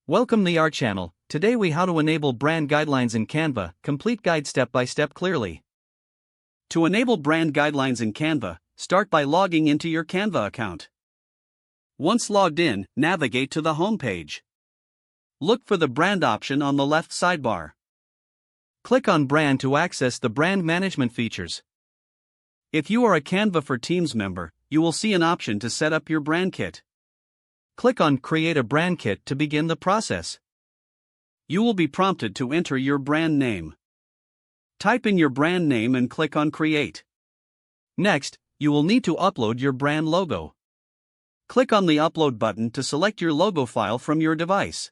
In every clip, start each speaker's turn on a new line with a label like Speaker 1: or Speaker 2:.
Speaker 1: Welcome to our channel. Today we how to enable brand guidelines in Canva, complete guide step by step clearly. To enable brand guidelines in Canva, start by logging into your Canva account. Once logged in, navigate to the home page. Look for the brand option on the left sidebar. Click on brand to access the brand management features. If you are a Canva for Teams member, you will see an option to set up your brand kit. Click on Create a Brand Kit to begin the process. You will be prompted to enter your brand name. Type in your brand name and click on Create. Next, you will need to upload your brand logo. Click on the Upload button to select your logo file from your device.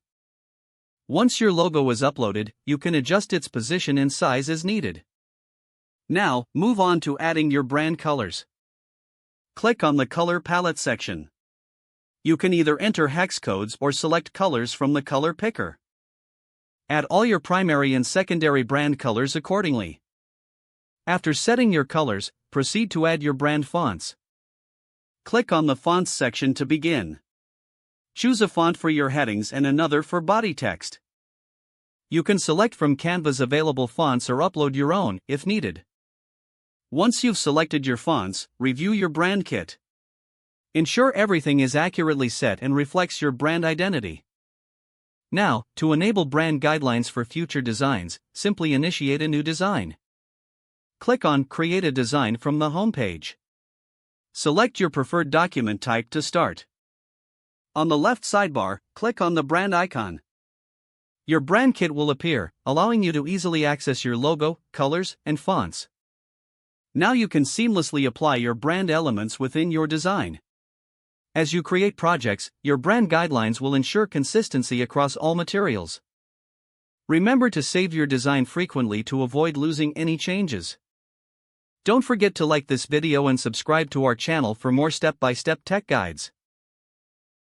Speaker 1: Once your logo is uploaded, you can adjust its position and size as needed. Now, move on to adding your brand colors. Click on the Color Palette section. You can either enter hex codes or select colors from the color picker. Add all your primary and secondary brand colors accordingly. After setting your colors, proceed to add your brand fonts. Click on the Fonts section to begin. Choose a font for your headings and another for body text. You can select from Canva's available fonts or upload your own, if needed. Once you've selected your fonts, review your brand kit. Ensure everything is accurately set and reflects your brand identity. Now, to enable brand guidelines for future designs, simply initiate a new design. Click on Create a Design from the home page. Select your preferred document type to start. On the left sidebar, click on the brand icon. Your brand kit will appear, allowing you to easily access your logo, colors, and fonts. Now you can seamlessly apply your brand elements within your design. As you create projects, your brand guidelines will ensure consistency across all materials. Remember to save your design frequently to avoid losing any changes. Don't forget to like this video and subscribe to our channel for more step-by-step tech guides.